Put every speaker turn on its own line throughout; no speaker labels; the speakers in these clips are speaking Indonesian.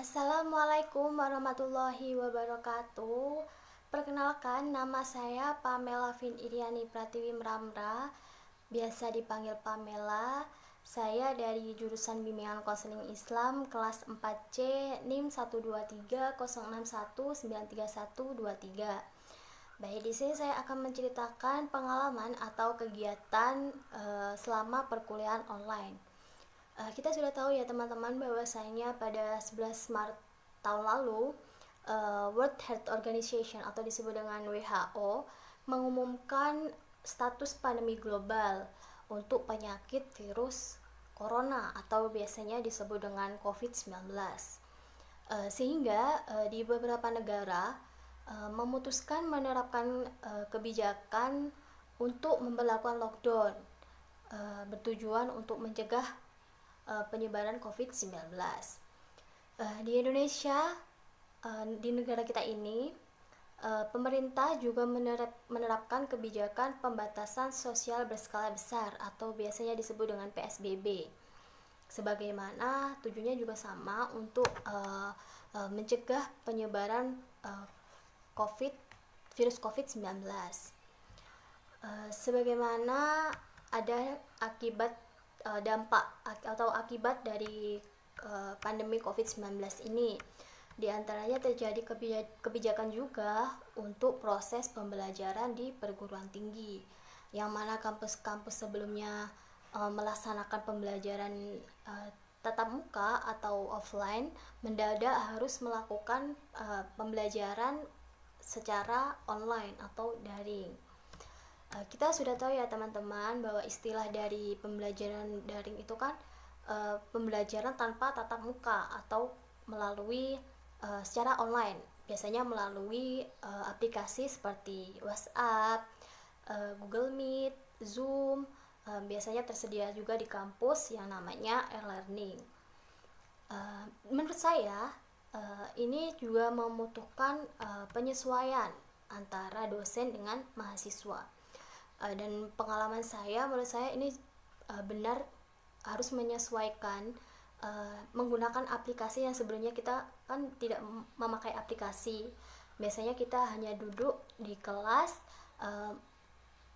Assalamualaikum warahmatullahi wabarakatuh. Perkenalkan, nama saya Pamela Vin Iriani Pratiwi Mramra, biasa dipanggil Pamela. Saya dari jurusan Bimbingan Konseling Islam kelas 4C NIM 12306193123. Baik, di sini saya akan menceritakan pengalaman atau kegiatan selama perkuliahan online. Kita sudah tahu ya teman-teman bahwasanya pada 11 Maret tahun lalu World Health Organization atau disebut dengan WHO mengumumkan status pandemi global untuk penyakit virus corona atau biasanya disebut dengan COVID-19. Sehingga di beberapa negara memutuskan menerapkan kebijakan untuk memberlakukan lockdown bertujuan untuk mencegah penyebaran COVID-19. Di Indonesia, di negara kita ini, pemerintah juga menerapkan kebijakan pembatasan sosial berskala besar atau biasanya disebut dengan PSBB. Sebagaimana tujuannya juga sama untuk mencegah penyebaran virus COVID-19. Sebagaimana ada dampak atau akibat dari pandemi COVID-19 ini. Di antaranya terjadi kebijakan juga untuk proses pembelajaran di perguruan tinggi, yang mana kampus-kampus sebelumnya melaksanakan pembelajaran tatap muka atau offline, mendadak harus melakukan pembelajaran secara online atau daring. Kita sudah tahu ya teman-teman bahwa istilah dari pembelajaran daring itu kan pembelajaran tanpa tatap muka atau melalui secara online, biasanya melalui aplikasi seperti WhatsApp, Google Meet, Zoom, biasanya tersedia juga di kampus yang namanya e-learning. Menurut saya ini juga membutuhkan penyesuaian antara dosen dengan mahasiswa. Dan pengalaman saya, menurut saya ini benar harus menyesuaikan menggunakan aplikasi yang sebelumnya kita kan tidak memakai aplikasi. Biasanya kita hanya duduk di kelas,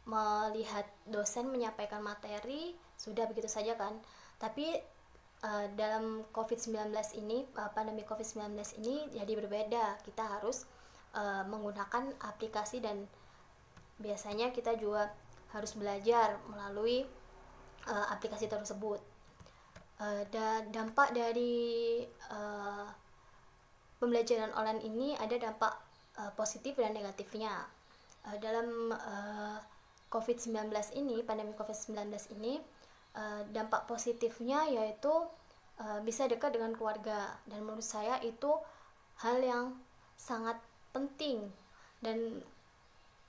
melihat dosen menyampaikan materi, sudah begitu saja kan. Tapi dalam COVID-19 ini, pandemi COVID-19 ini jadi berbeda. Kita harus menggunakan aplikasi dan biasanya kita juga harus belajar melalui aplikasi tersebut. Dan dampak dari pembelajaran online ini ada dampak positif dan negatifnya. Dalam COVID-19 ini, pandemi COVID-19 ini, dampak positifnya yaitu bisa dekat dengan keluarga, dan menurut saya itu hal yang sangat penting, dan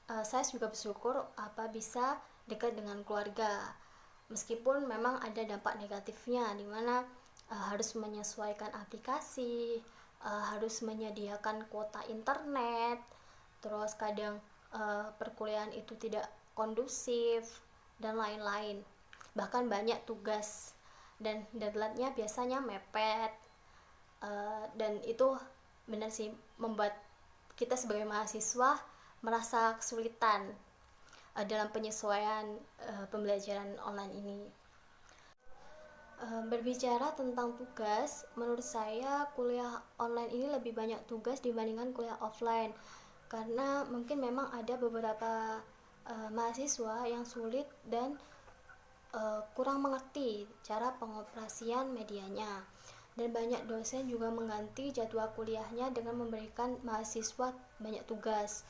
saya juga bersyukur bisa dekat dengan keluarga, meskipun memang ada dampak negatifnya di mana harus menyesuaikan aplikasi, harus menyediakan kuota internet, terus kadang perkuliahan itu tidak kondusif dan lain-lain. Bahkan banyak tugas dan deadline-nya biasanya mepet, dan itu benar sih membuat kita sebagai mahasiswa merasa kesulitan dalam penyesuaian pembelajaran online ini. Berbicara tentang tugas, menurut saya kuliah online ini lebih banyak tugas dibandingkan kuliah offline, karena mungkin memang ada beberapa mahasiswa yang sulit dan kurang mengerti cara pengoperasian medianya, dan banyak dosen juga mengganti jadwal kuliahnya dengan memberikan mahasiswa banyak tugas,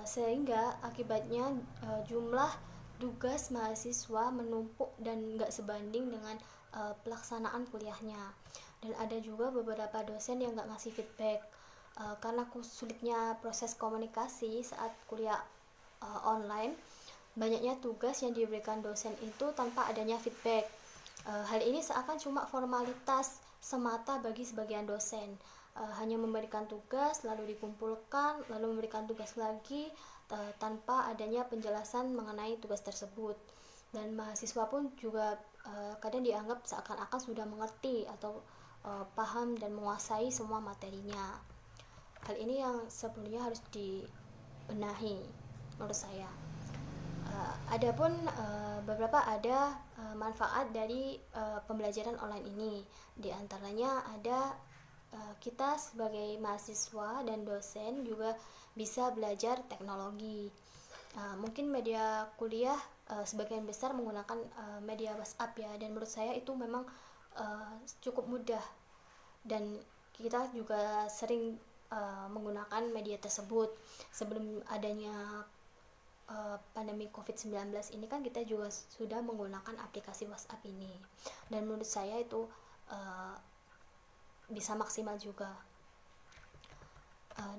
sehingga akibatnya jumlah tugas mahasiswa menumpuk dan nggak sebanding dengan pelaksanaan kuliahnya. Dan ada juga beberapa dosen yang nggak ngasih feedback karena sulitnya proses komunikasi saat kuliah online. Banyaknya tugas yang diberikan dosen itu tanpa adanya feedback. Hal ini seakan cuma formalitas semata bagi sebagian dosen, hanya memberikan tugas lalu dikumpulkan lalu memberikan tugas lagi tanpa adanya penjelasan mengenai tugas tersebut. Dan mahasiswa pun juga kadang dianggap seakan-akan sudah mengerti atau paham dan menguasai semua materinya. Hal ini yang sebelumnya harus dibenahi menurut saya. Adapun beberapa ada manfaat dari pembelajaran online ini. Di antaranya ada kita sebagai mahasiswa dan dosen juga bisa belajar teknologi. Mungkin media kuliah sebagian besar menggunakan media WhatsApp ya, dan menurut saya itu memang cukup mudah, dan kita juga sering menggunakan media tersebut. Sebelum adanya pandemi COVID-19 ini kan kita juga sudah menggunakan aplikasi WhatsApp ini, dan menurut saya itu bisa maksimal juga.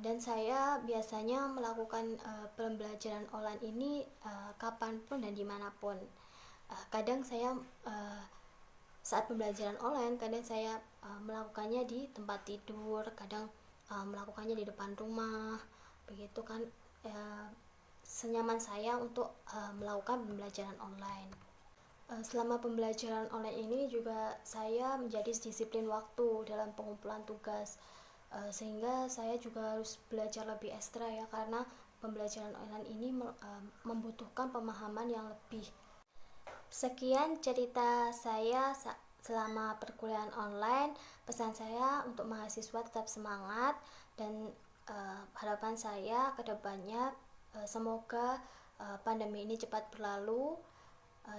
Dan saya biasanya melakukan pembelajaran online ini kapanpun dan dimanapun. Kadang saya saat pembelajaran online, kadang saya melakukannya di tempat tidur, kadang melakukannya di depan rumah, begitu kan. Senyaman saya untuk melakukan pembelajaran online. Selama pembelajaran online ini juga saya menjadi disiplin waktu dalam pengumpulan tugas, sehingga saya juga harus belajar lebih ekstra ya, karena pembelajaran online ini membutuhkan pemahaman yang lebih. Sekian cerita saya selama perkuliahan online. Pesan saya untuk mahasiswa tetap semangat, dan harapan saya ke depannya semoga pandemi ini cepat berlalu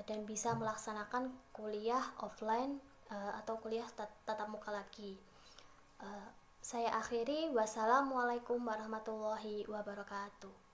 dan bisa melaksanakan kuliah offline atau kuliah tatap muka lagi. Saya akhiri, wassalamualaikum warahmatullahi wabarakatuh.